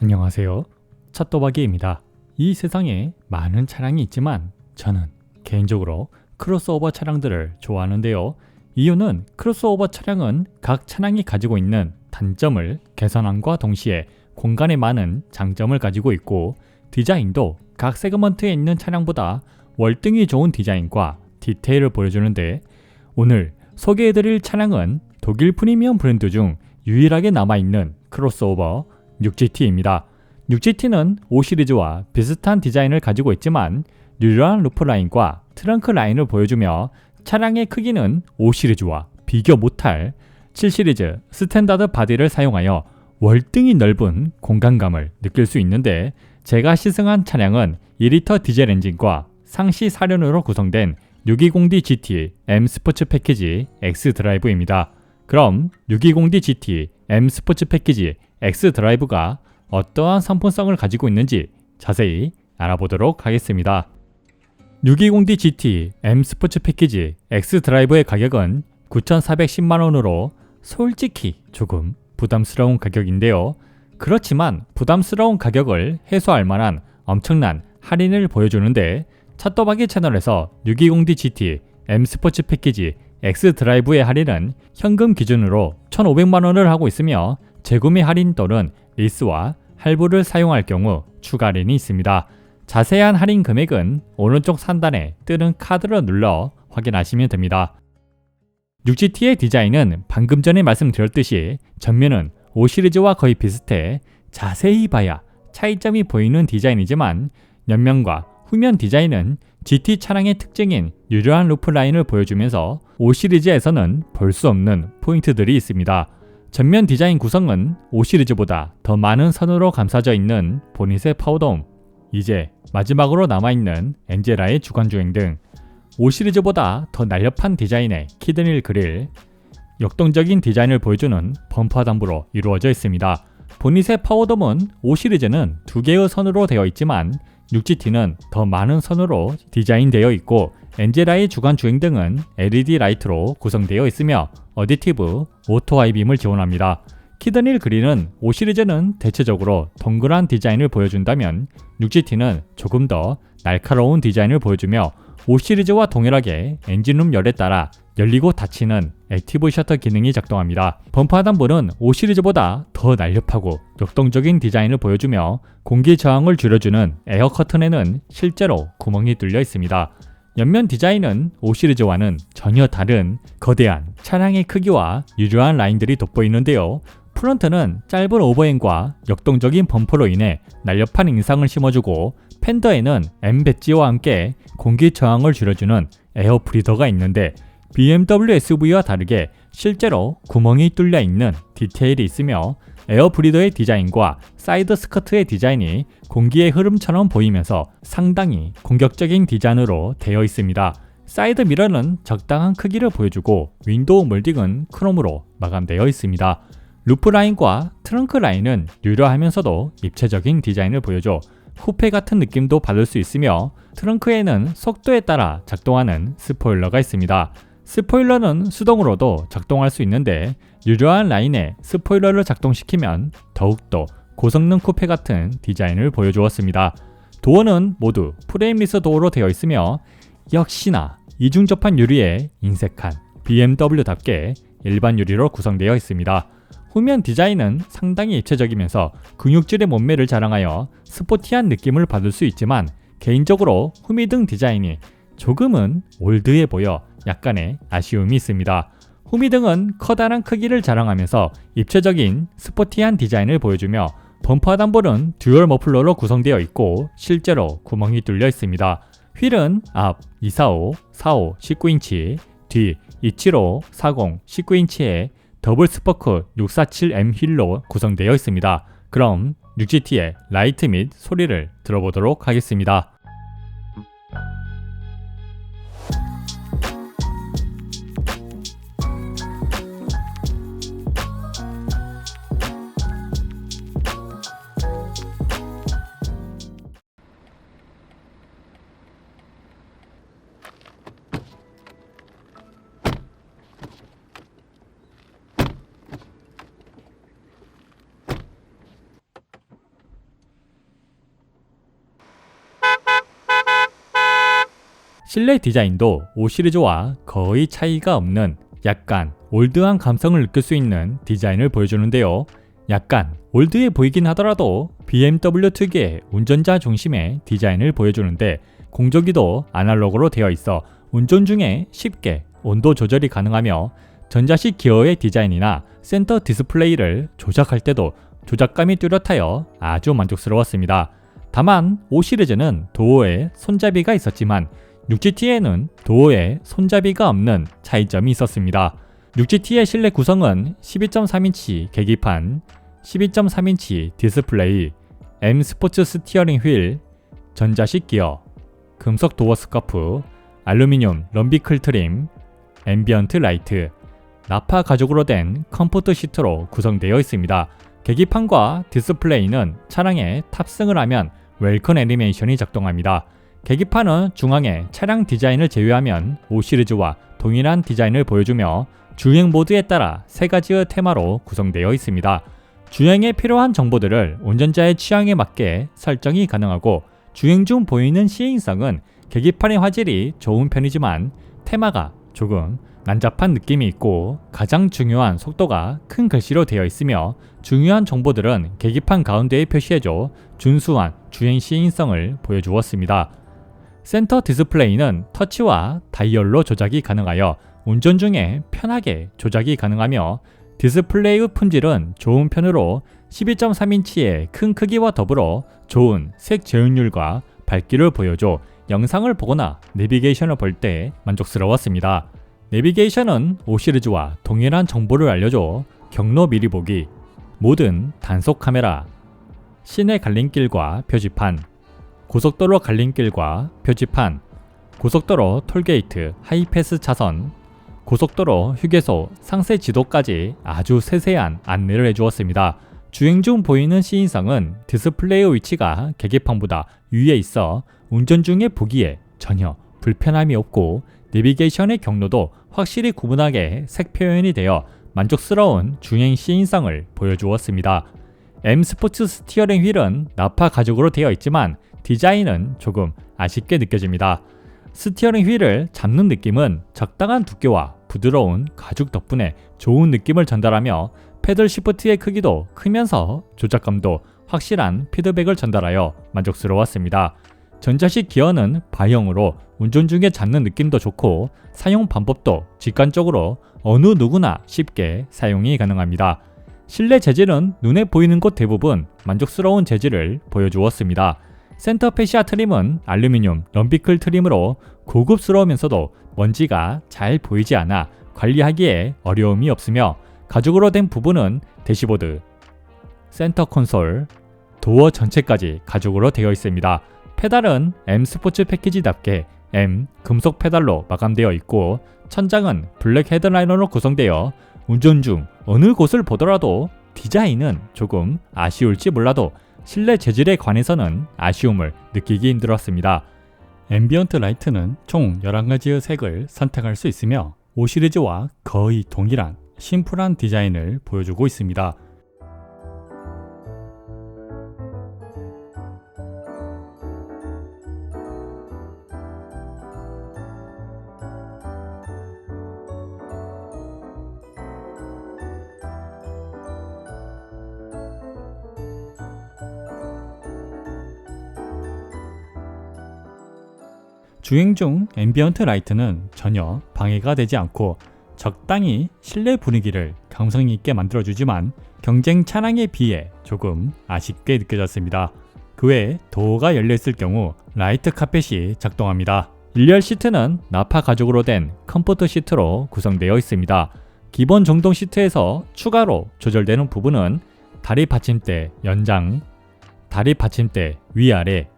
안녕하세요. 찻도박이입니다. 이 세상에 많은 차량이 있지만 저는 개인적으로 크로스오버 차량들을 좋아하는데요. 이유는 크로스오버 차량은 각 차량이 가지고 있는 단점을 개선함과 동시에 공간에 많은 장점을 가지고 있고, 디자인도 각 세그먼트에 있는 차량보다 월등히 좋은 디자인과 디테일을 보여주는데, 오늘 소개해드릴 차량은 독일 프리미엄 브랜드 중 유일하게 남아있는 크로스오버 6GT입니다. 6GT는 5시리즈와 비슷한 디자인을 가지고 있지만 유려한 루프라인과 트렁크 라인을 보여주며, 차량의 크기는 5시리즈와 비교 못할 7시리즈 스탠다드 바디를 사용하여 월등히 넓은 공간감을 느낄 수 있는데, 제가 시승한 차량은 2리터 디젤 엔진과 상시 4륜으로 구성된 620D GT M 스포츠 패키지 X 드라이브입니다. 그럼 620D GT M 스포츠 패키지 X 드라이브가 어떠한 상품성을 가지고 있는지 자세히 알아보도록 하겠습니다. 620D GT M 스포츠 패키지 X 드라이브의 가격은 9,410만원으로 솔직히 조금 부담스러운 가격인데요. 그렇지만 부담스러운 가격을 해소할 만한 엄청난 할인을 보여주는데, 찻도박이 채널에서 620D GT M 스포츠 패키지 X 드라이브의 할인은 현금 기준으로 1,500만원을 하고 있으며, 재구매 할인 또는 리스와 할부를 사용할 경우 추가 할인이 있습니다. 자세한 할인 금액은 오른쪽 상단에 뜨는 카드를 눌러 확인하시면 됩니다. 6GT의 디자인은 방금 전에 말씀드렸듯이 전면은 5시리즈와 거의 비슷해 자세히 봐야 차이점이 보이는 디자인이지만, 옆면과 후면 디자인은 GT 차량의 특징인 유려한 루프라인을 보여주면서 5시리즈에서는 볼 수 없는 포인트들이 있습니다. 전면 디자인 구성은 5시리즈보다 더 많은 선으로 감싸져 있는 보닛의 파우더홈, 이제 마지막으로 남아있는 엔젤라의 주간주행 등 5시리즈보다 더 날렵한 디자인의 키드닐 그릴, 역동적인 디자인을 보여주는 범퍼 하단부로 이루어져 있습니다. 보닛의 파우더홈은 5시리즈는 2개의 선으로 되어 있지만 6GT는 더 많은 선으로 디자인되어 있고, 엔젤라의 주간 주행등은 LED 라이트로 구성되어 있으며 어디티브 오토 하이빔을 지원합니다. 키드닐 그릴은 5시리즈는 대체적으로 동그란 디자인을 보여준다면 6GT는 조금 더 날카로운 디자인을 보여주며, 5시리즈와 동일하게 엔진룸 열에 따라 열리고 닫히는 액티브 셔터 기능이 작동합니다. 범퍼 하단부는 5시리즈보다 더 날렵하고 역동적인 디자인을 보여주며, 공기 저항을 줄여주는 에어 커튼에는 실제로 구멍이 뚫려 있습니다. 옆면 디자인은 5시리즈와는 전혀 다른 거대한 차량의 크기와 유려한 라인들이 돋보이는데요. 프론트는 짧은 오버행과 역동적인 범퍼로 인해 날렵한 인상을 심어주고, 팬더에는 M 배지와 함께 공기 저항을 줄여주는 에어 브리더가 있는데, BMW SUV와 다르게 실제로 구멍이 뚫려 있는 디테일이 있으며, 에어 브리더의 디자인과 사이드 스커트의 디자인이 공기의 흐름처럼 보이면서 상당히 공격적인 디자인으로 되어 있습니다. 사이드 미러는 적당한 크기를 보여주고, 윈도우 몰딩은 크롬으로 마감되어 있습니다. 루프 라인과 트렁크 라인은 유려하면서도 입체적인 디자인을 보여줘 쿠페 같은 느낌도 받을 수 있으며, 트렁크에는 속도에 따라 작동하는 스포일러가 있습니다. 스포일러는 수동으로도 작동할 수 있는데, 유려한 라인에 스포일러를 작동시키면 더욱더 고성능 쿠페 같은 디자인을 보여주었습니다. 도어는 모두 프레임리스 도어로 되어 있으며, 역시나 이중접한 유리에 인색한 BMW답게 일반 유리로 구성되어 있습니다. 후면 디자인은 상당히 입체적이면서 근육질의 몸매를 자랑하여 스포티한 느낌을 받을 수 있지만, 개인적으로 후미등 디자인이 조금은 올드해 보여 약간의 아쉬움이 있습니다. 후미등은 커다란 크기를 자랑하면서 입체적인 스포티한 디자인을 보여주며, 범퍼 하단부는 듀얼 머플러로 구성되어 있고 실제로 구멍이 뚫려 있습니다. 휠은 앞 245, 45, 19인치, 뒤 275, 40, 19인치의 더블 스포크 647M 휠로 구성되어 있습니다. 그럼 6GT의 라이트 및 소리를 들어보도록 하겠습니다. 실내 디자인도 5 시리즈와 거의 차이가 없는 약간 올드한 감성을 느낄 수 있는 디자인을 보여주는데요. 약간 올드해 보이긴 하더라도 BMW 특유의 운전자 중심의 디자인을 보여주는데 공조기도 아날로그로 되어 있어 운전 중에 쉽게 온도 조절이 가능하며 전자식 기어의 디자인이나 센터 디스플레이를 조작할 때도 조작감이 뚜렷하여 아주 만족스러웠습니다. 다만 5 시리즈는 도어에 손잡이가 있었지만 6GT에는 도어에 손잡이가 없는 차이점이 있었습니다. 6GT의 실내 구성은 12.3인치 계기판, 12.3인치 디스플레이, M 스포츠 스티어링 휠, 전자식 기어, 금속 도어 스카프, 알루미늄 럼비클 트림, 앰비언트 라이트, 나파 가죽으로 된 컴포트 시트로 구성되어 있습니다. 계기판과 디스플레이는 차량에 탑승을 하면 웰컴 애니메이션이 작동합니다. 계기판은 중앙에 차량 디자인을 제외하면 5 시리즈와 동일한 디자인을 보여주며 주행 모드에 따라 3가지의 테마로 구성되어 있습니다. 주행에 필요한 정보들을 운전자의 취향에 맞게 설정이 가능하고 주행 중 보이는 시인성은 계기판의 화질이 좋은 편이지만 테마가 조금 난잡한 느낌이 있고 가장 중요한 속도가 큰 글씨로 되어 있으며 중요한 정보들은 계기판 가운데에 표시해줘 준수한 주행 시인성을 보여주었습니다. 센터 디스플레이는 터치와 다이얼로 조작이 가능하여 운전 중에 편하게 조작이 가능하며 디스플레이의 품질은 좋은 편으로 12.3인치의 큰 크기와 더불어 좋은 색 재현율과 밝기를 보여줘 영상을 보거나 내비게이션을 볼 때 만족스러웠습니다. 내비게이션은 5 시리즈와 동일한 정보를 알려줘 경로 미리 보기, 모든 단속 카메라, 시내 갈림길과 표지판, 고속도로 갈림길과 표지판, 고속도로 톨게이트 하이패스 차선, 고속도로 휴게소 상세 지도까지 아주 세세한 안내를 해주었습니다. 주행 중 보이는 시인성은 디스플레이의 위치가 계기판보다 위에 있어 운전 중에 보기에 전혀 불편함이 없고 내비게이션의 경로도 확실히 구분하게 색 표현이 되어 만족스러운 주행 시인성을 보여주었습니다. M 스포츠 스티어링 휠은 나파 가죽으로 되어 있지만 디자인은 조금 아쉽게 느껴집니다. 스티어링 휠을 잡는 느낌은 적당한 두께와 부드러운 가죽 덕분에 좋은 느낌을 전달하며 패들 시프트의 크기도 크면서 조작감도 확실한 피드백을 전달하여 만족스러웠습니다. 전자식 기어는 바형으로 운전 중에 잡는 느낌도 좋고 사용 방법도 직관적으로 어느 누구나 쉽게 사용이 가능합니다. 실내 재질은 눈에 보이는 곳 대부분 만족스러운 재질을 보여주었습니다. 센터 패시아 트림은 알루미늄 럼비클 트림으로 고급스러우면서도 먼지가 잘 보이지 않아 관리하기에 어려움이 없으며 가죽으로 된 부분은 대시보드, 센터 콘솔, 도어 전체까지 가죽으로 되어 있습니다. 페달은 M 스포츠 패키지답게 M 금속 페달로 마감되어 있고 천장은 블랙 헤드라이너로 구성되어 운전 중 어느 곳을 보더라도 디자인은 조금 아쉬울지 몰라도 실내 재질에 관해서는 아쉬움을 느끼기 힘들었습니다. 앰비언트 라이트는 총 11가지의 색을 선택할 수 있으며 5 시리즈와 거의 동일한 심플한 디자인을 보여주고 있습니다. 주행 중 앰비언트 라이트는 전혀 방해가 되지 않고 적당히 실내 분위기를 감성 있게 만들어주지만 경쟁 차량에 비해 조금 아쉽게 느껴졌습니다. 그 외에 도어가 열려있을 경우 라이트 카펫이 작동합니다. 일렬 시트는 나파 가죽으로 된 컴포트 시트로 구성되어 있습니다. 기본 정동 시트에서 추가로 조절되는 부분은 다리 받침대 연장, 다리 받침대 위아래,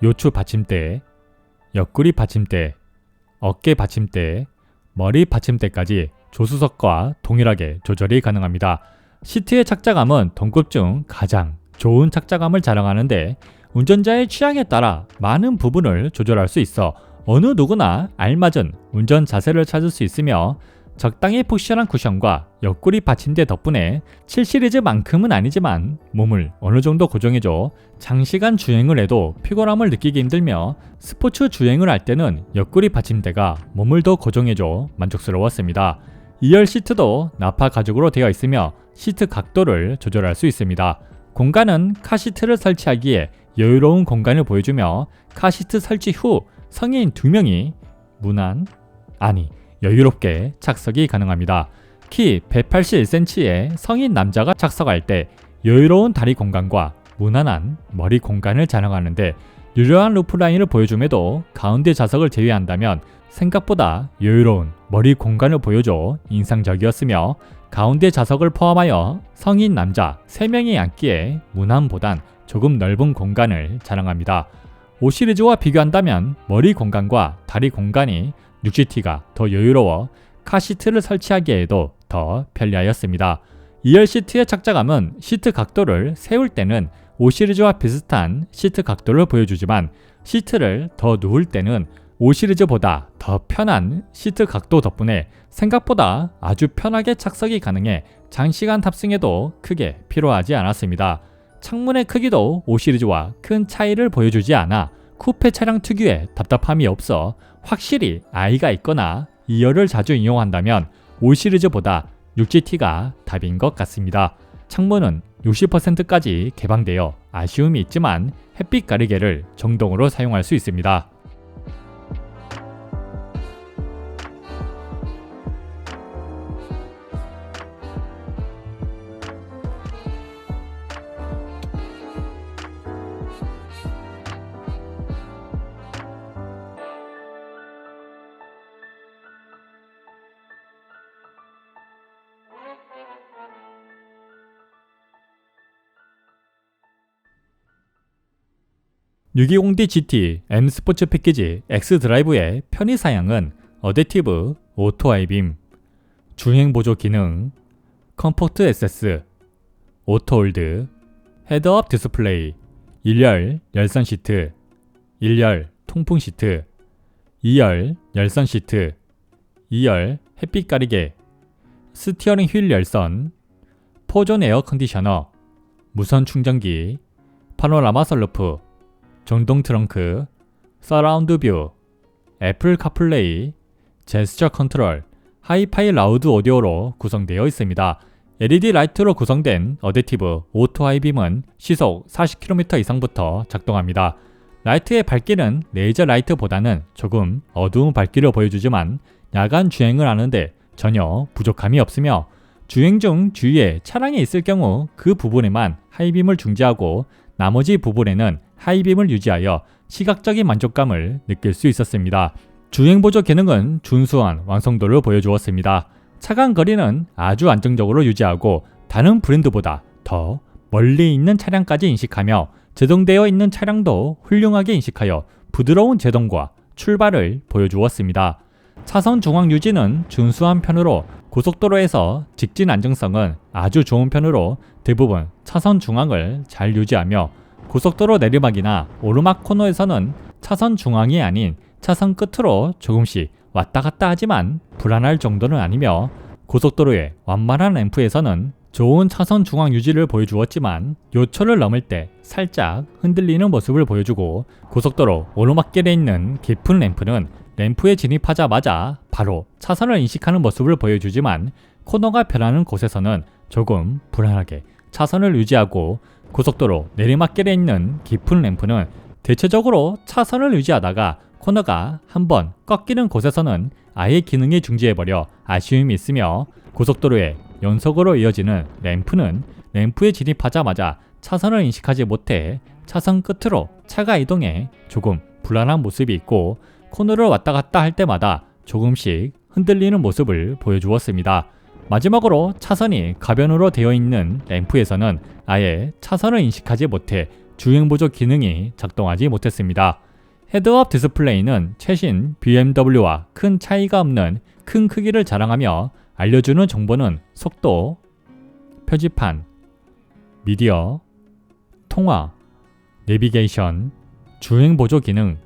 요추 받침대, 옆구리 받침대, 어깨 받침대, 머리 받침대까지 조수석과 동일하게 조절이 가능합니다. 시트의 착자감은 동급 중 가장 좋은 착자감을 자랑하는데 운전자의 취향에 따라 많은 부분을 조절할 수 있어 어느 누구나 알맞은 운전 자세를 찾을 수 있으며 적당히 푹신한 쿠션과 옆구리 받침대 덕분에 7시리즈만큼은 아니지만 몸을 어느 정도 고정해줘 장시간 주행을 해도 피곤함을 느끼기 힘들며 스포츠 주행을 할 때는 옆구리 받침대가 몸을 더 고정해줘 만족스러웠습니다. 2열 시트도 나파 가죽으로 되어 있으며 시트 각도를 조절할 수 있습니다. 공간은 카시트를 설치하기에 여유로운 공간을 보여주며 카시트 설치 후 성인 2명이 여유롭게 착석이 가능합니다. 키 181cm의 성인 남자가 착석할 때 여유로운 다리 공간과 무난한 머리 공간을 자랑하는데 유려한 루프라인을 보여줌에도 가운데 좌석을 제외한다면 생각보다 여유로운 머리 공간을 보여줘 인상적이었으며 가운데 좌석을 포함하여 성인 남자 3명이 앉기에 무난보단 조금 넓은 공간을 자랑합니다. 5시리즈와 비교한다면 머리 공간과 다리 공간이 6GT가 더 여유로워 카시트를 설치하기에도 더 편리하였습니다. 2열 시트의 착자감은 시트 각도를 세울 때는 5시리즈와 비슷한 시트 각도를 보여주지만 시트를 더 누울 때는 5시리즈보다 더 편한 시트 각도 덕분에 생각보다 아주 편하게 착석이 가능해 장시간 탑승에도 크게 피로하지 않았습니다. 창문의 크기도 5시리즈와 큰 차이를 보여주지 않아 쿠페 차량 특유의 답답함이 없어 확실히 아이가 있거나 2열을 자주 이용한다면 5시리즈보다 6GT가 답인 것 같습니다. 창문은 60%까지 개방되어 아쉬움이 있지만 햇빛 가리개를 정동으로 사용할 수 있습니다. (620D GT) M 스포츠 패키지 X 드라이브의 편의 사양은 어댑티브 오토 하이빔, 주행 보조 기능, 컴포트 SS, 오토 홀드, 헤드업 디스플레이, 1열 열선 시트, 1열 통풍 시트, 2열 열선 시트, 2열 햇빛 가리개, 스티어링 휠 열선, 포존 에어 컨디셔너, 무선 충전기, 파노라마 선루프, 전동 트렁크, 서라운드 뷰, 애플 카플레이, 제스처 컨트롤, 하이파이 라우드 오디오로 구성되어 있습니다. LED 라이트로 구성된 어댑티브 오토 하이빔은 시속 40km 이상부터 작동합니다. 라이트의 밝기는 레이저 라이트보다는 조금 어두운 밝기를 보여주지만 야간 주행을 하는데 전혀 부족함이 없으며 주행 중 주위에 차량이 있을 경우 그 부분에만 하이빔을 중지하고 나머지 부분에는 하이빔을 유지하여 시각적인 만족감을 느낄 수 있었습니다. 주행보조 기능은 준수한 완성도를 보여주었습니다. 차간 거리는 아주 안정적으로 유지하고 다른 브랜드보다 더 멀리 있는 차량까지 인식하며 제동되어 있는 차량도 훌륭하게 인식하여 부드러운 제동과 출발을 보여주었습니다. 차선 중앙 유지는 준수한 편으로 고속도로에서 직진 안정성은 아주 좋은 편으로 대부분 차선 중앙을 잘 유지하며 고속도로 내리막이나 오르막 코너에서는 차선 중앙이 아닌 차선 끝으로 조금씩 왔다 갔다 하지만 불안할 정도는 아니며 고속도로의 완만한 램프에서는 좋은 차선 중앙 유지를 보여주었지만 요철을 넘을 때 살짝 흔들리는 모습을 보여주고 고속도로 오르막길에 있는 깊은 램프는 램프에 진입하자마자 바로 차선을 인식하는 모습을 보여주지만 코너가 변하는 곳에서는 조금 불안하게 차선을 유지하고 고속도로 내리막길에 있는 깊은 램프는 대체적으로 차선을 유지하다가 코너가 한번 꺾이는 곳에서는 아예 기능이 중지해버려 아쉬움이 있으며 고속도로에 연속으로 이어지는 램프는 램프에 진입하자마자 차선을 인식하지 못해 차선 끝으로 차가 이동해 조금 불안한 모습이 있고 코너를 왔다 갔다 할 때마다 조금씩 흔들리는 모습을 보여주었습니다. 마지막으로 차선이 가변으로 되어 있는 램프에서는 아예 차선을 인식하지 못해 주행보조 기능이 작동하지 못했습니다. 헤드업 디스플레이는 최신 BMW와 큰 차이가 없는 큰 크기를 자랑하며 알려주는 정보는 속도, 표지판, 미디어, 통화, 내비게이션, 주행보조 기능,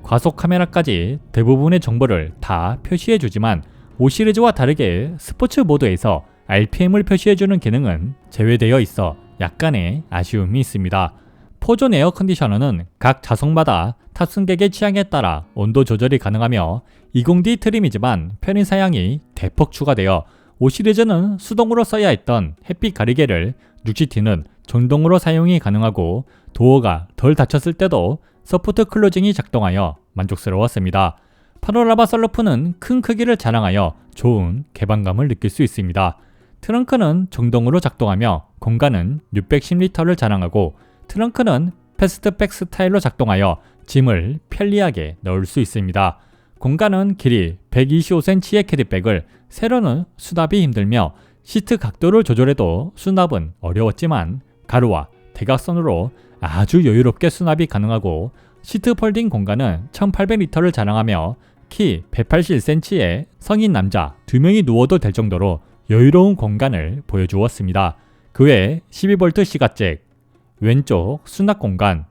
과속 카메라까지 대부분의 정보를 다 표시해주지만 5 시리즈와 다르게 스포츠 모드에서 RPM을 표시해주는 기능은 제외되어 있어 약간의 아쉬움이 있습니다. 4존 에어 컨디셔너는 각 좌석마다 탑승객의 취향에 따라 온도 조절이 가능하며 20D 트림이지만 편의 사양이 대폭 추가되어 5 시리즈는 수동으로 써야 했던 햇빛 가리개를 6GT는 전동으로 사용이 가능하고 도어가 덜 닫혔을 때도 서포트 클로징이 작동하여 만족스러웠습니다. 파노라마 썬루프는 큰 크기를 자랑하여 좋은 개방감을 느낄 수 있습니다. 트렁크는 정동으로 작동하며 공간은 610리터를 자랑하고 트렁크는 패스트백 스타일로 작동하여 짐을 편리하게 넣을 수 있습니다. 공간은 길이 125cm의 캐디백을 세로는 수납이 힘들며 시트 각도를 조절해도 수납은 어려웠지만 가로와 대각선으로 아주 여유롭게 수납이 가능하고 시트 폴딩 공간은 1800리터를 자랑하며 키 181cm의 성인 남자 2명이 누워도 될 정도로 여유로운 공간을 보여주었습니다. 그 외 12V 시가잭, 왼쪽 수납 공간,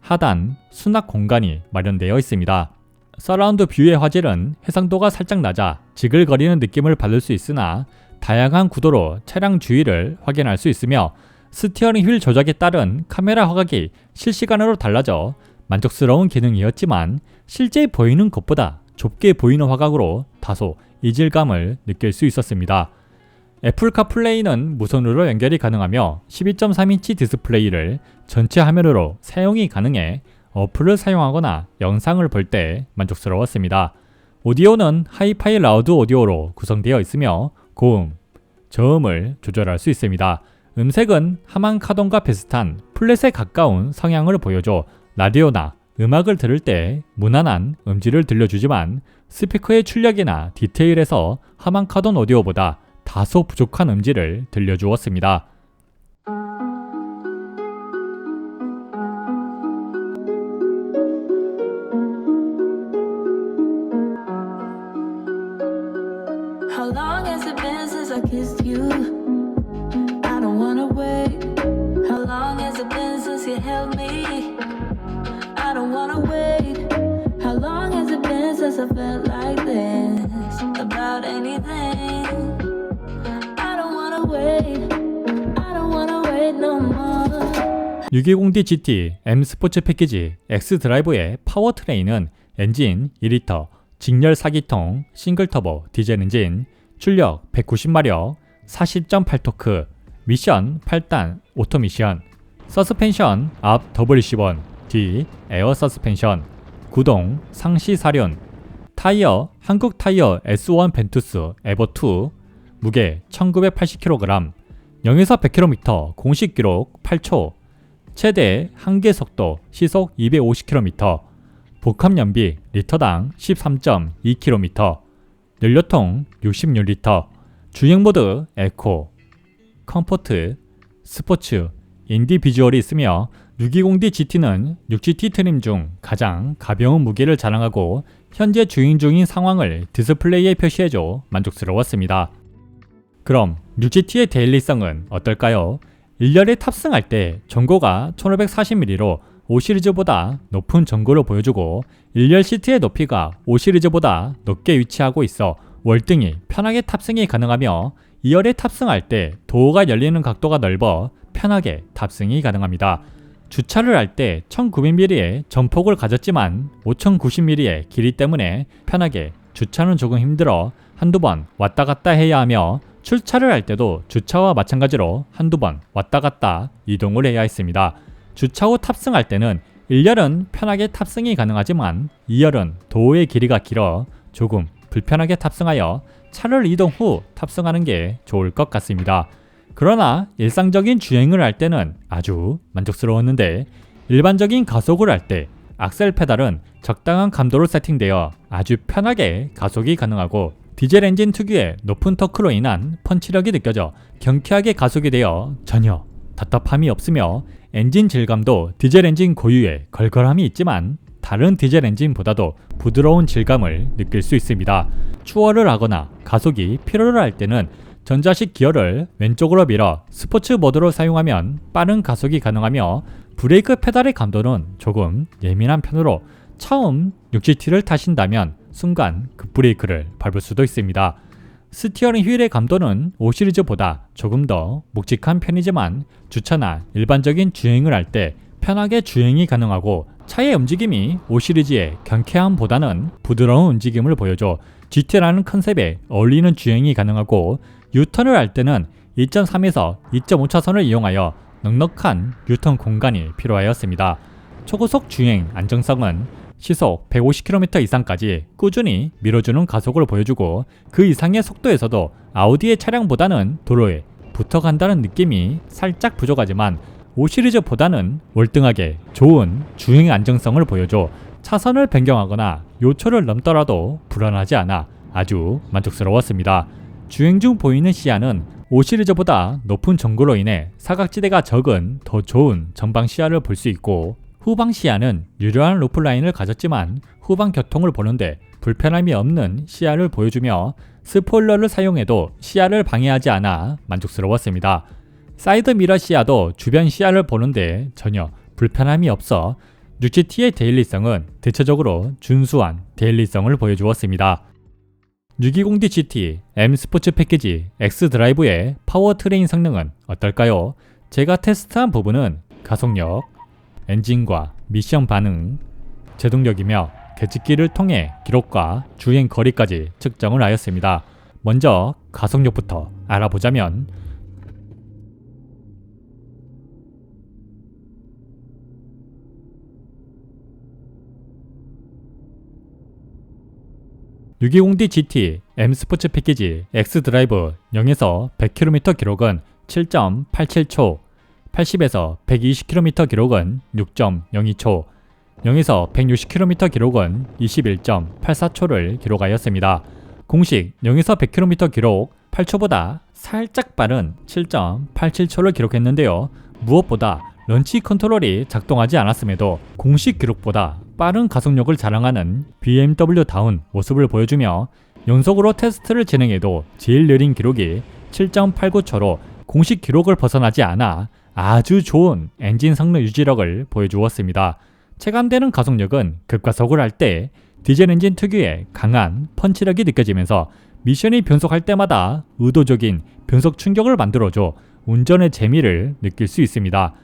하단 수납 공간이 마련되어 있습니다. 서라운드 뷰의 화질은 해상도가 살짝 낮아 지글거리는 느낌을 받을 수 있으나 다양한 구도로 차량 주위를 확인할 수 있으며 스티어링 휠 조작에 따른 카메라 화각이 실시간으로 달라져 만족스러운 기능이었지만 실제 보이는 것보다 좁게 보이는 화각으로 다소 이질감을 느낄 수 있었습니다. 애플 카플레이는 무선으로 연결이 가능하며 12.3인치 디스플레이를 전체 화면으로 사용이 가능해 어플을 사용하거나 영상을 볼 때 만족스러웠습니다. 오디오는 하이파이 라우드 오디오로 구성되어 있으며 고음, 저음을 조절할 수 있습니다. 음색은 하만 카돈과 비슷한 플랫에 가까운 성향을 보여줘 라디오나 음악을 들을 때 무난한 음질을 들려주지만 스피커의 출력이나 디테일에서 하만 카돈 오디오보다 다소 부족한 음질을 들려주었습니다. How long has it been since I kissed you? I don't wanna wait. How long has it been since you held me? I don't wanna wait. How long has it been since I felt like this about anything? I don't wanna wait. I don't wanna wait no more. 620D GT M 스포츠 패키지 X 드라이브의 파워트레인은 엔진 2리터, 직렬 4기통, 싱글 터보 디젤 엔진, 출력 190마력, 40.8토크, 미션 8단 오토 미션, 서스펜션 앞 WC1, 뒤 에어 서스펜션, 구동 상시 사륜, 타이어 한국 타이어 S1 벤투스 에버2, 무게 1980kg, 0에서 100km 공식 기록 8초, 최대 한계 속도 시속 250km, 복합 연비 리터당 13.2km, 연료통 66리터, 주행모드 에코, 컴포트, 스포츠, 인디비주얼이 있으며 620D GT는 6GT 트림 중 가장 가벼운 무게를 자랑하고 현재 주행 중인 상황을 디스플레이에 표시해줘 만족스러웠습니다. 그럼 6GT의 데일리성은 어떨까요? 1열에 탑승할 때 전고가 1540mm로 5 시리즈보다 높은 전고를 보여주고 1열 시트의 높이가 5 시리즈보다 높게 위치하고 있어 월등히 편하게 탑승이 가능하며 2열에 탑승할 때 도어가 열리는 각도가 넓어 편하게 탑승이 가능합니다. 주차를 할 때 1900mm의 전폭을 가졌지만 5090mm의 길이 때문에 편하게 주차는 조금 힘들어 한두 번 왔다 갔다 해야 하며 출차를 할 때도 주차와 마찬가지로 한두 번 왔다 갔다 이동을 해야 했습니다. 주차 후 탑승할 때는 1열은 편하게 탑승이 가능하지만 2열은 도어의 길이가 길어 조금 불편하게 탑승하여 차를 이동 후 탑승하는 게 좋을 것 같습니다. 그러나 일상적인 주행을 할 때는 아주 만족스러웠는데 일반적인 가속을 할 때 악셀 페달은 적당한 감도로 세팅되어 아주 편하게 가속이 가능하고 디젤 엔진 특유의 높은 터크로 인한 펀치력이 느껴져 경쾌하게 가속이 되어 전혀 답답함이 없으며 엔진 질감도 디젤 엔진 고유의 걸걸함이 있지만 다른 디젤 엔진보다도 부드러운 질감을 느낄 수 있습니다. 추월을 하거나 가속이 필요로 할 때는 전자식 기어를 왼쪽으로 밀어 스포츠 모드로 사용하면 빠른 가속이 가능하며 브레이크 페달의 감도는 조금 예민한 편으로 처음 6GT를 타신다면 순간 급브레이크를 밟을 수도 있습니다. 스티어링 휠의 감도는 5시리즈보다 조금 더 묵직한 편이지만 주차나 일반적인 주행을 할 때 편하게 주행이 가능하고 차의 움직임이 5시리즈의 경쾌함보다는 부드러운 움직임을 보여줘 GT라는 컨셉에 어울리는 주행이 가능하고 유턴을 할 때는 2.3에서 2.5차선을 이용하여 넉넉한 유턴 공간이 필요하였습니다. 초고속 주행 안정성은 시속 150km 이상까지 꾸준히 밀어주는 가속을 보여주고 그 이상의 속도에서도 아우디의 차량보다는 도로에 붙어간다는 느낌이 살짝 부족하지만 5시리즈보다는 월등하게 좋은 주행 안정성을 보여줘 차선을 변경하거나 요초를 넘더라도 불안하지 않아 아주 만족스러웠습니다. 주행 중 보이는 시야는 5시리즈보다 높은 전고로 인해 사각지대가 적은 더 좋은 전방 시야를 볼 수 있고 후방 시야는 유려한 루프라인을 가졌지만 후방 교통을 보는데 불편함이 없는 시야를 보여주며 스포일러를 사용해도 시야를 방해하지 않아 만족스러웠습니다. 사이드 미러 시야도 주변 시야를 보는데 전혀 불편함이 없어 6GT의 데일리성은 대체적으로 준수한 데일리성을 보여주었습니다. 620D GT M 스포츠 패키지 X 드라이브의 파워트레인 성능은 어떨까요? 제가 테스트한 부분은 가속력, 엔진과 미션 반응, 제동력이며 계측기를 통해 기록과 주행 거리까지 측정을 하였습니다. 먼저 가속력부터 알아보자면 620D GT M 스포츠 패키지 X 드라이브 0에서 100km 기록은 7.87초, 80에서 120km 기록은 6.02초, 0에서 160km 기록은 21.84초를 기록하였습니다. 공식 0에서 100km 기록 8초보다 살짝 빠른 7.87초를 기록했는데요. 무엇보다 런치 컨트롤이 작동하지 않았음에도 공식 기록보다 빠른 가속력을 자랑하는 BMW다운 모습을 보여주며 연속으로 테스트를 진행해도 제일 느린 기록이 7.89초로 공식 기록을 벗어나지 않아 아주 좋은 엔진 성능 유지력을 보여주었습니다. 체감되는 가속력은 급가속을 할 때 디젤 엔진 특유의 강한 펀치력이 느껴지면서 미션이 변속할 때마다 의도적인 변속 충격을 만들어줘 운전의 재미를 느낄 수 있습니다.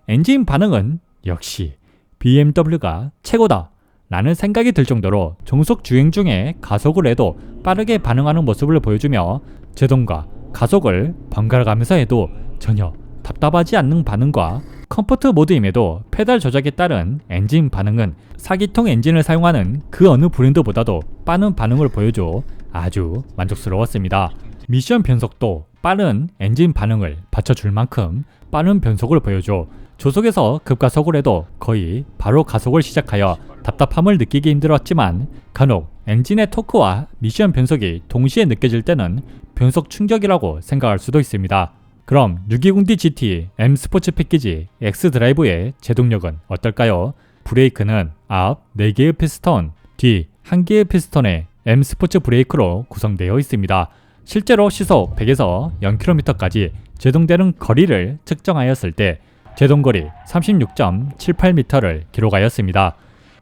엔진 반응은 역시 BMW가 최고다 라는 생각이 들 정도로 정속 주행 중에 가속을 해도 빠르게 반응하는 모습을 보여주며 제동과 가속을 번갈아 가면서 해도 전혀 답답하지 않는 반응과 컴포트 모드임에도 페달 조작에 따른 엔진 반응은 4기통 엔진을 사용하는 그 어느 브랜드보다도 빠른 반응을 보여줘 아주 만족스러웠습니다. 미션 변속도 빠른 엔진 반응을 받쳐줄 만큼 빠른 변속을 보여줘 조속에서 급가속을 해도 거의 바로 가속을 시작하여 답답함을 느끼기 힘들었지만 간혹 엔진의 토크와 미션 변속이 동시에 느껴질 때는 변속 충격이라고 생각할 수도 있습니다. 그럼 620D GT M 스포츠 패키지 X 드라이브의 제동력은 어떨까요? 브레이크는 앞 4개의 피스톤, 뒤 1개의 피스톤의 M 스포츠 브레이크로 구성되어 있습니다. 실제로 시속 100에서 0km까지 제동되는 거리를 측정하였을 때 제동거리 36.78m를 기록하였습니다.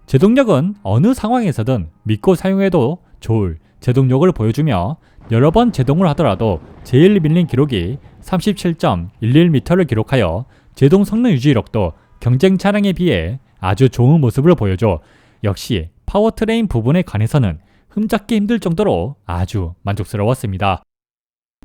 제동력은 어느 상황에서든 믿고 사용해도 좋을 제동력을 보여주며 여러 번 제동을 하더라도 제일 밀린 기록이 37.11m를 기록하여 제동 성능 유지력도 경쟁 차량에 비해 아주 좋은 모습을 보여줘 역시 파워트레인 부분에 관해서는 흠잡기 힘들 정도로 아주 만족스러웠습니다.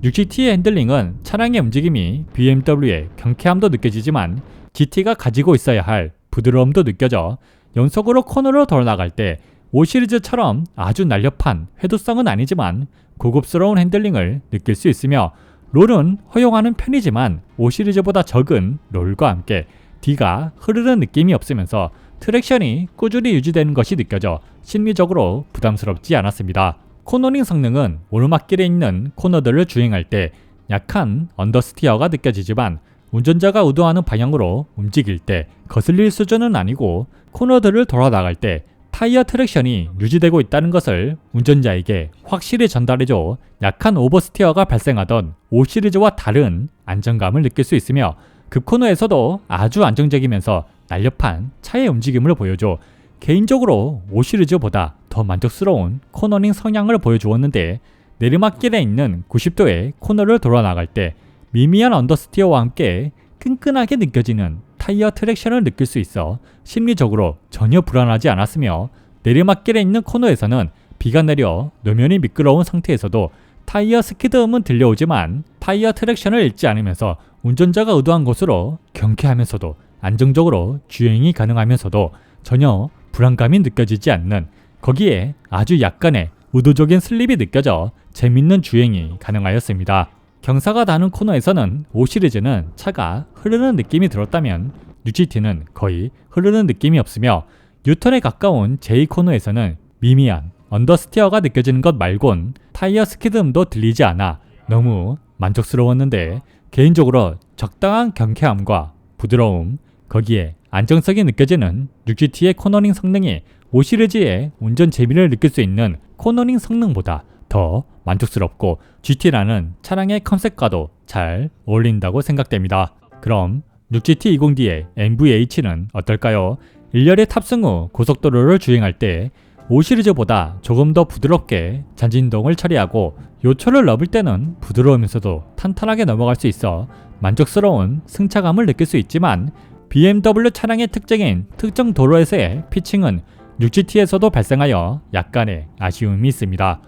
6GT의 핸들링은 차량의 움직임이 BMW의 경쾌함도 느껴지지만 GT가 가지고 있어야 할 부드러움도 느껴져 연속으로 코너로 돌아나갈 때 5시리즈처럼 아주 날렵한 회두성은 아니지만 고급스러운 핸들링을 느낄 수 있으며 롤은 허용하는 편이지만 5시리즈보다 적은 롤과 함께 D가 흐르는 느낌이 없으면서 트랙션이 꾸준히 유지되는 것이 느껴져 심리적으로 부담스럽지 않았습니다. 코너링 성능은 오르막길에 있는 코너들을 주행할 때 약한 언더스티어가 느껴지지만 운전자가 의도하는 방향으로 움직일 때 거슬릴 수준은 아니고 코너들을 돌아 나갈 때 타이어 트랙션이 유지되고 있다는 것을 운전자에게 확실히 전달해줘 약한 오버스티어가 발생하던 5시리즈와 다른 안정감을 느낄 수 있으며 급코너에서도 아주 안정적이면서 날렵한 차의 움직임을 보여줘 개인적으로 5시리즈보다 더 만족스러운 코너링 성향을 보여주었는데 내리막길에 있는 90도의 코너를 돌아 나갈 때 미미한 언더스티어와 함께 끈끈하게 느껴지는 타이어 트랙션을 느낄 수 있어 심리적으로 전혀 불안하지 않았으며, 내리막길에 있는 코너에서는 비가 내려 노면이 미끄러운 상태에서도 타이어 스키드음은 들려오지만 타이어 트랙션을 잃지 않으면서 운전자가 의도한 곳으로 경쾌하면서도 안정적으로 주행이 가능하면서도 전혀 불안감이 느껴지지 않는, 거기에 아주 약간의 의도적인 슬립이 느껴져 재밌는 주행이 가능하였습니다. 경사가 닿는 코너에서는 5 시리즈는 차가 흐르는 느낌이 들었다면 UGT는 거의 흐르는 느낌이 없으며, 유턴에 가까운 J 코너에서는 미미한 언더스티어가 느껴지는 것 말곤 타이어 스키드음도 들리지 않아 너무 만족스러웠는데, 개인적으로 적당한 경쾌함과 부드러움, 거기에 안정성이 느껴지는 6GT의 코너링 성능이 5 시리즈의 운전 재미를 느낄 수 있는 코너링 성능보다 더 만족스럽고 GT라는 차량의 컨셉과도 잘 어울린다고 생각됩니다. 그럼 6GT20D의 MVH는 어떨까요? 1열에 탑승 후 고속도로를 주행할 때 5 시리즈보다 조금 더 부드럽게 잔진동을 처리하고 요철을 넣을 때는 부드러우면서도 탄탄하게 넘어갈 수 있어 만족스러운 승차감을 느낄 수 있지만, BMW 차량의 특징인 특정 도로에서의 피칭은 6GT에서도 발생하여 약간의 아쉬움이 있습니다.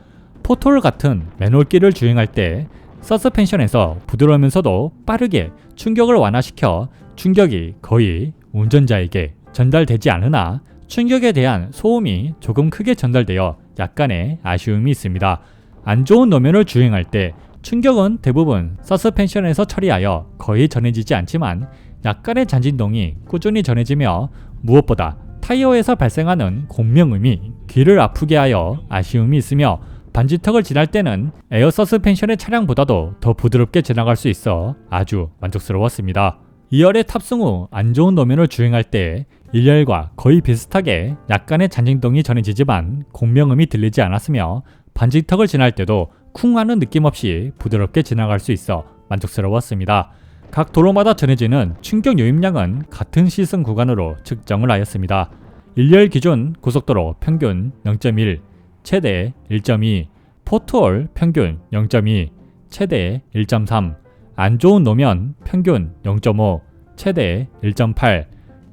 포토홀 같은 맨홀길을 주행할 때 서스펜션에서 부드러우면서도 빠르게 충격을 완화시켜 충격이 거의 운전자에게 전달되지 않으나 충격에 대한 소음이 조금 크게 전달되어 약간의 아쉬움이 있습니다. 안 좋은 노면을 주행할 때 충격은 대부분 서스펜션에서 처리하여 거의 전해지지 않지만 약간의 잔진동이 꾸준히 전해지며, 무엇보다 타이어에서 발생하는 공명음이 귀를 아프게 하여 아쉬움이 있으며, 반지턱을 지날 때는 에어 서스펜션의 차량보다도 더 부드럽게 지나갈 수 있어 아주 만족스러웠습니다. 2열에 탑승 후 안 좋은 노면을 주행할 때 1열과 거의 비슷하게 약간의 잔진동이 전해지지만 공명음이 들리지 않았으며, 반지턱을 지날 때도 쿵 하는 느낌 없이 부드럽게 지나갈 수 있어 만족스러웠습니다. 각 도로마다 전해지는 충격 유입량은 같은 시승 구간으로 측정을 하였습니다. 1열 기준 고속도로 평균 0.1, 최대 1.2, 포트홀 평균 0.2, 최대 1.3, 안 좋은 노면 평균 0.5, 최대 1.8,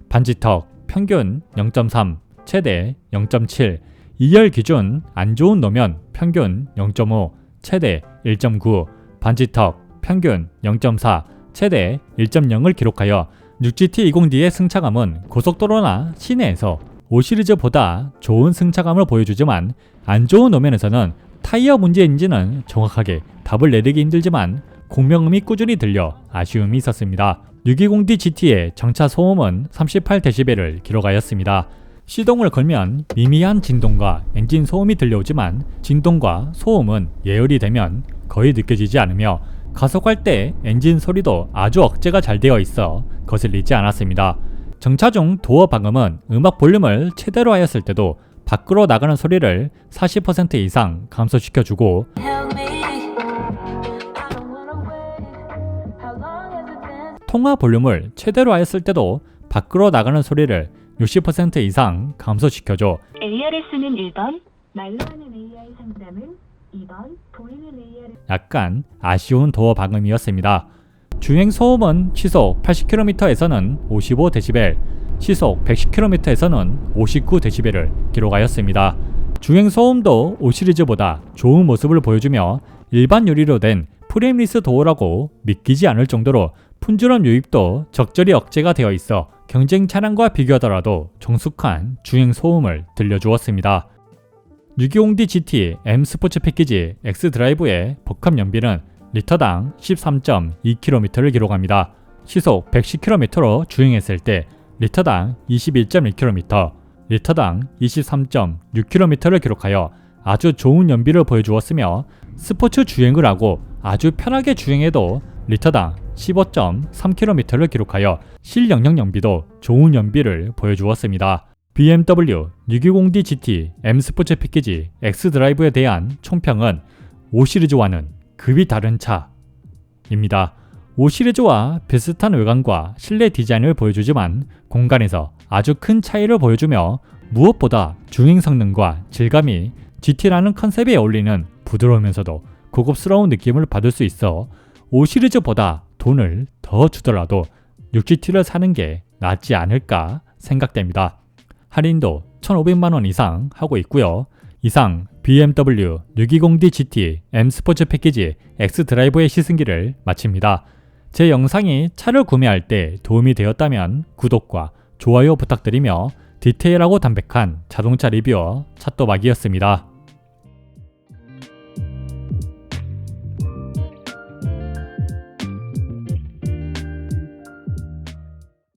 반지턱 평균 0.3, 최대 0.7, 2열 기준 안 좋은 노면 평균 0.5, 최대 1.9, 반지턱 평균 0.4, 최대 1.0을 기록하여 6GT20D의 승차감은 고속도로나 시내에서 5 시리즈보다 좋은 승차감을 보여주지만, 안 좋은 노면에서는 타이어 문제인지는 정확하게 답을 내리기 힘들지만 공명음이 꾸준히 들려 아쉬움이 있었습니다. 620D GT의 정차 소음은 38dB를 기록하였습니다. 시동을 걸면 미미한 진동과 엔진 소음이 들려오지만 진동과 소음은 예열이 되면 거의 느껴지지 않으며, 가속할 때 엔진 소리도 아주 억제가 잘 되어 있어 거슬리지 않았습니다. 정차 중 도어 방음은 음악 볼륨을 최대로 하였을 때도 밖으로 나가는 소리를 40% 이상 감소시켜주고, Help me. I don't wanna wait. How long has it been? 통화 볼륨을 최대로 하였을 때도 밖으로 나가는 소리를 60% 이상 감소시켜줘 ARS는 1번, 말로 하는 AI 상담은 2번, 보이는 AR 약간 아쉬운 도어 방음이었습니다. 주행 소음은 시속 80km에서는 55dB, 시속 110km에서는 59dB를 기록하였습니다. 주행 소음도 5 시리즈보다 좋은 모습을 보여주며, 일반 유리로 된 프레임리스 도어라고 믿기지 않을 정도로 풍주름 유입도 적절히 억제가 되어 있어 경쟁 차량과 비교하더라도 정숙한 주행 소음을 들려주었습니다. 620D GT M 스포츠 패키지 X 드라이브의 복합 연비는 리터당 13.2km를 기록합니다. 시속 110km로 주행했을 때 리터당 21.1km, 리터당 23.6km를 기록하여 아주 좋은 연비를 보여주었으며, 스포츠 주행을 하고 아주 편하게 주행해도 리터당 15.3km를 기록하여 실영역 연비도 좋은 연비를 보여주었습니다. BMW 620D GT M 스포츠 패키지 X 드라이브에 대한 총평은 5 시리즈와는 급이 다른 차입니다. 5 시리즈와 비슷한 외관과 실내 디자인을 보여주지만 공간에서 아주 큰 차이를 보여주며, 무엇보다 주행 성능과 질감이 GT라는 컨셉에 어울리는 부드러우면서도 고급스러운 느낌을 받을 수 있어 5 시리즈보다 돈을 더 주더라도 6GT를 사는 게 낫지 않을까 생각됩니다. 할인도 1,500만원 이상 하고 있고요. 이상 BMW 620D GT M 스포츠 패키지 X 드라이브의 시승기를 마칩니다. 제 영상이 차를 구매할 때 도움이 되었다면 구독과 좋아요 부탁드리며 디테일하고 담백한 자동차 리뷰어 차또박이었습니다.